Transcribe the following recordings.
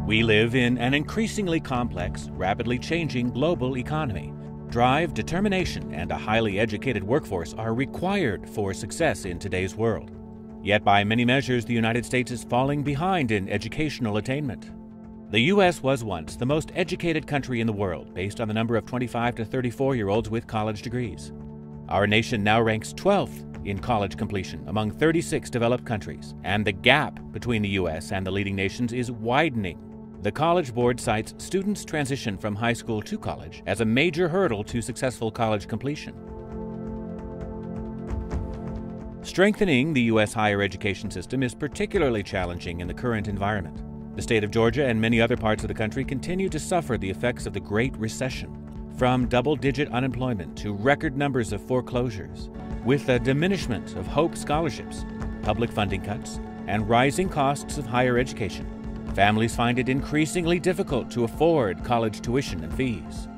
We live in an increasingly complex, rapidly changing global economy. Drive, determination, and a highly educated workforce are required for success in today's world. Yet by many measures, the United States is falling behind in educational attainment. The U.S. was once the most educated country in the world based on the number of 25 to 34-year-olds with college degrees. Our nation now ranks 12th in college completion among 36 developed countries, and the gap between the U.S. and the leading nations is widening. The College Board cites students' transition from high school to college as a major hurdle to successful college completion. Strengthening the U.S. higher education system is particularly challenging in the current environment. The state of Georgia and many other parts of the country continue to suffer the effects of the Great Recession, from double-digit unemployment to record numbers of foreclosures, with a diminishment of Hope scholarships, public funding cuts, and rising costs of higher education. Families find it increasingly difficult to afford college tuition and fees.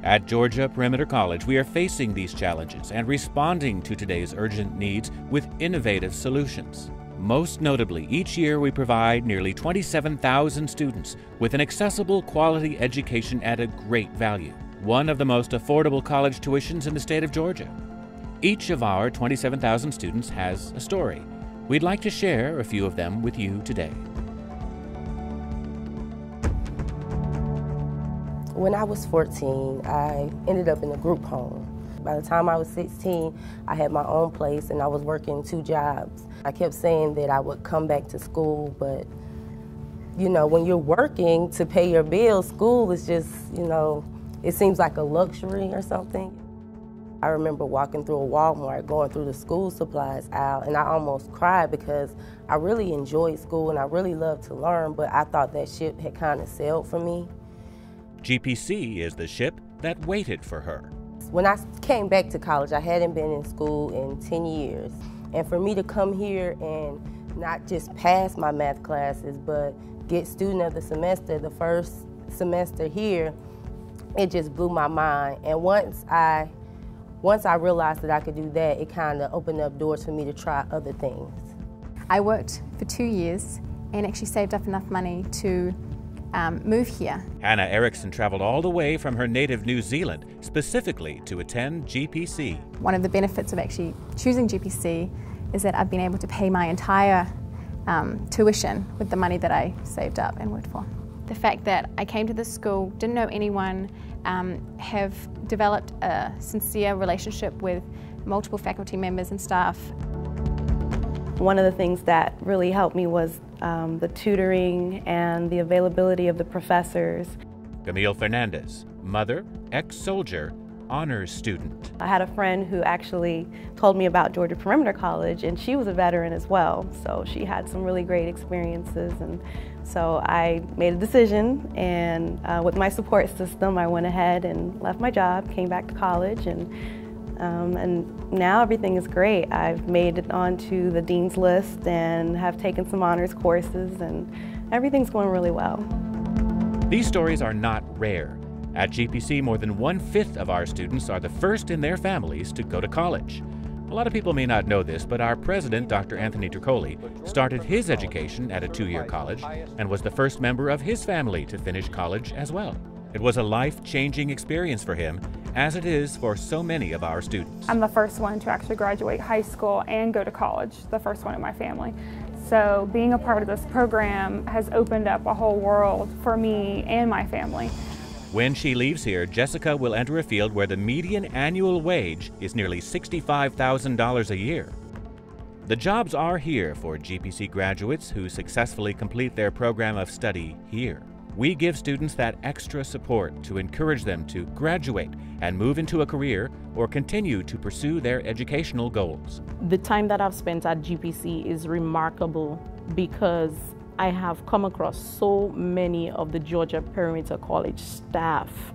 At Georgia Perimeter College, we are facing these challenges and responding to today's urgent needs with innovative solutions. Most notably, each year we provide nearly 27,000 students with an accessible, quality education at a great value, one of the most affordable college tuitions in the state of Georgia. Each of our 27,000 students has a story. We'd like to share a few of them with you today. When I was 14, I ended up in a group home. By the time I was 16, I had my own place and I was working 2 jobs. I kept saying that I would come back to school, but you know, when you're working to pay your bills, school is just, you know, it seems like a luxury or something. I remember walking through a Walmart, going through the school supplies aisle, and I almost cried because I really enjoyed school and I really loved to learn, but I thought that ship had kind of sailed for me. GPC is the ship that waited for her. When I came back to college, I hadn't been in school in 10 years. And for me to come here and not just pass my math classes, but get student of the semester, the first semester here, it just blew my mind. And once I realized that I could do that, it kind of opened up doors for me to try other things. I worked for 2 years and actually saved up enough money to move here. Hannah Erickson traveled all the way from her native New Zealand specifically to attend GPC. One of the benefits of actually choosing GPC is that I've been able to pay my entire tuition with the money that I saved up and worked for. The fact that I came to this school, didn't know anyone, have developed a sincere relationship with multiple faculty members and staff. One of the things that really helped me was the tutoring and the availability of the professors. Camille Fernandez, mother, ex-soldier, honors student. I had a friend who actually told me about Georgia Perimeter College, and she was a veteran as well, so she had some really great experiences, and so I made a decision, and with my support system I went ahead and left my job, came back to college, and now everything is great. I've made it onto the dean's list and have taken some honors courses, and everything's going really well. These stories are not rare. At GPC, more than 1/5 of our students are the first in their families to go to college. A lot of people may not know this, but our president, Dr. Anthony Tricoli, started his education at a 2-year college and was the first member of his family to finish college as well. It was a life-changing experience for him, as it is for so many of our students. I'm the first one to actually graduate high school and go to college, the first one in my family. So being a part of this program has opened up a whole world for me and my family. When she leaves here, Jessica will enter a field where the median annual wage is nearly $65,000 a year. The jobs are here for GPC graduates who successfully complete their program of study here. We give students that extra support to encourage them to graduate and move into a career or continue to pursue their educational goals. The time that I've spent at GPC is remarkable because I have come across so many of the Georgia Perimeter College staff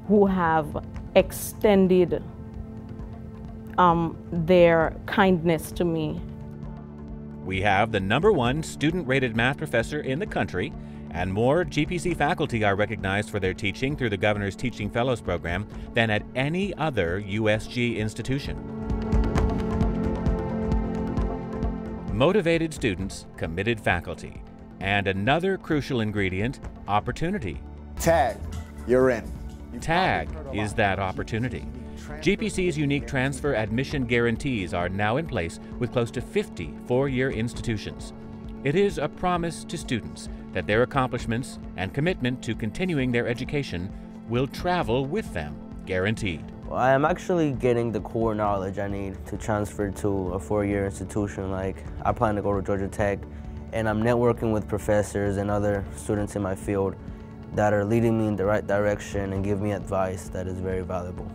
who have extended their kindness to me. We have the #1 student-rated math professor in the country, and more GPC faculty are recognized for their teaching through the Governor's Teaching Fellows Program than at any other USG institution. Motivated students, committed faculty. And another crucial ingredient, opportunity. Tag, you're in. TAG is that opportunity. GPC's unique transfer admission guarantees are now in place with close to 50 four-year institutions. It is a promise to students that their accomplishments and commitment to continuing their education will travel with them, guaranteed. Well, I am actually getting the core knowledge I need to transfer to a four-year institution. Like, I plan to go to Georgia Tech, and I'm networking with professors and other students in my field that are leading me in the right direction and give me advice that is very valuable.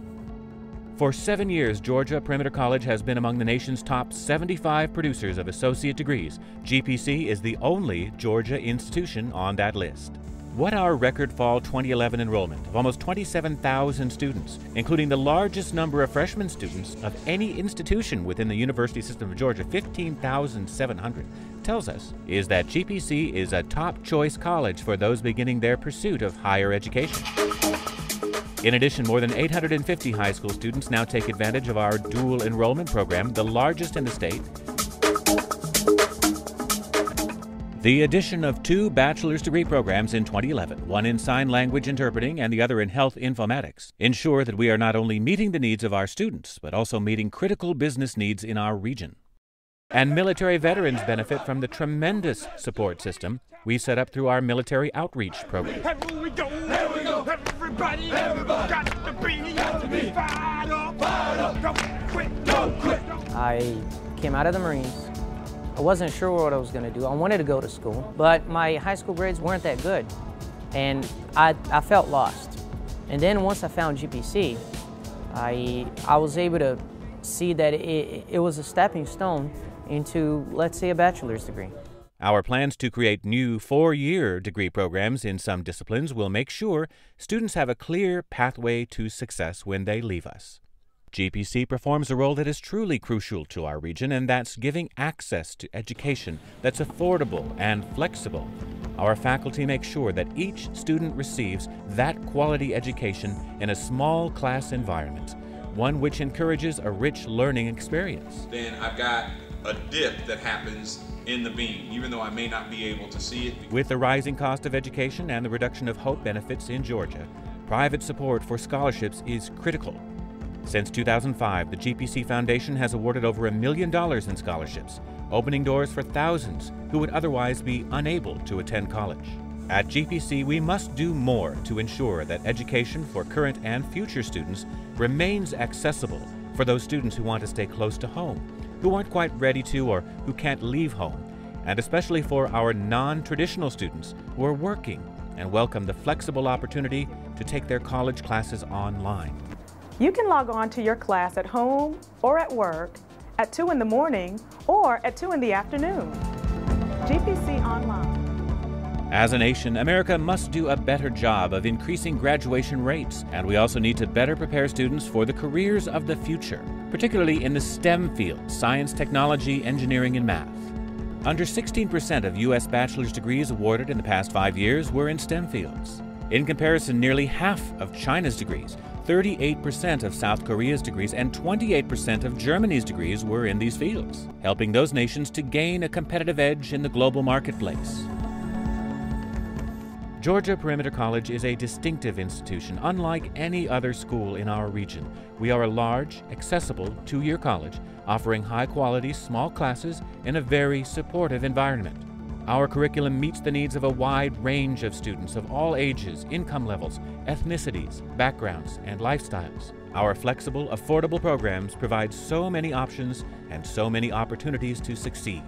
For 7 years, Georgia Perimeter College has been among the nation's top 75 producers of associate degrees. GPC is the only Georgia institution on that list. What our record fall 2011 enrollment of almost 27,000 students, including the largest number of freshman students of any institution within the University System of Georgia, 15,700, tells us is that GPC is a top choice college for those beginning their pursuit of higher education. In addition, more than 850 high school students now take advantage of our dual enrollment program, the largest in the state. The addition of 2 bachelor's degree programs in 2011, one in sign language interpreting and the other in health informatics, ensure that we are not only meeting the needs of our students, but also meeting critical business needs in our region. And military veterans benefit from the tremendous support system we set up through our military outreach program. Here we go, here we go. Everybody got to be fired up. Don't quit, don't quit. I came out of the Marines. I wasn't sure what I was going to do. I wanted to go to school, but my high school grades weren't that good, and I felt lost. And then once I found GPC, I was able to see that it was a stepping stone into, let's say, a bachelor's degree. Our plans to create new 4-year degree programs in some disciplines will make sure students have a clear pathway to success when they leave us. GPC performs a role that is truly crucial to our region, and that's giving access to education that's affordable and flexible. Our faculty make sure that each student receives that quality education in a small class environment, one which encourages a rich learning experience. Then I've got a dip that happens in the beam, even though I may not be able to see it. With the rising cost of education and the reduction of Hope benefits in Georgia, private support for scholarships is critical. Since 2005, the GPC Foundation has awarded over $1 million in scholarships, opening doors for thousands who would otherwise be unable to attend college. At GPC, we must do more to ensure that education for current and future students remains accessible for those students who want to stay close to home, who aren't quite ready to or who can't leave home, and especially for our non-traditional students who are working and welcome the flexible opportunity to take their college classes online. You can log on to your class at home or at work at 2 in the morning or at 2 in the afternoon. GPC Online. As a nation, America must do a better job of increasing graduation rates, and we also need to better prepare students for the careers of the future, particularly in the STEM fields, science, technology, engineering, and math. Under 16% of U.S. bachelor's degrees awarded in the past 5 years were in STEM fields. In comparison, nearly half of China's degrees, 38% of South Korea's degrees, and 28% of Germany's degrees were in these fields, helping those nations to gain a competitive edge in the global marketplace. Georgia Perimeter College is a distinctive institution, unlike any other school in our region. We are a large, accessible 2-year college, offering high-quality, small classes in a very supportive environment. Our curriculum meets the needs of a wide range of students of all ages, income levels, ethnicities, backgrounds, and lifestyles. Our flexible, affordable programs provide so many options and so many opportunities to succeed.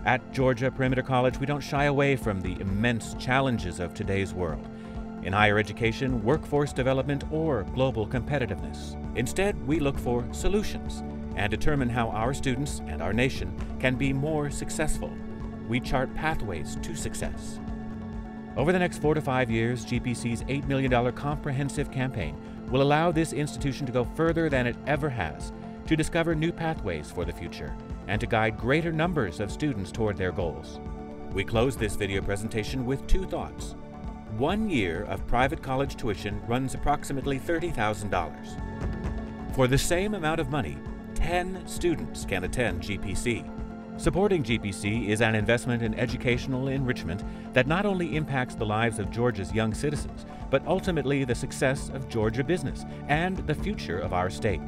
At Georgia Perimeter College, we don't shy away from the immense challenges of today's world in higher education, workforce development, or global competitiveness. Instead, we look for solutions and determine how our students and our nation can be more successful. We chart pathways to success. Over the next 4 to 5 years, GPC's $8 million comprehensive campaign will allow this institution to go further than it ever has, to discover new pathways for the future, and to guide greater numbers of students toward their goals. We close this video presentation with 2 thoughts. 1 year of private college tuition runs approximately $30,000. For the same amount of money, 10 students can attend GPC. Supporting GPC is an investment in educational enrichment that not only impacts the lives of Georgia's young citizens, but ultimately the success of Georgia business and the future of our state.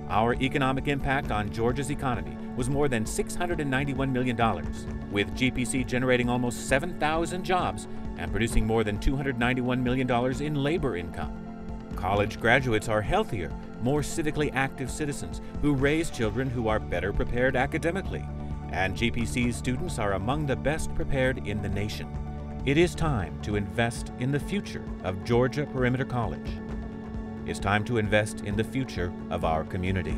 Our economic impact on Georgia's economy was more than $691 million, with GPC generating almost 7,000 jobs and producing more than $291 million in labor income. College graduates are healthier, more civically active citizens who raise children who are better prepared academically, and GPC's students are among the best prepared in the nation. It is time to invest in the future of Georgia Perimeter College. It's time to invest in the future of our community.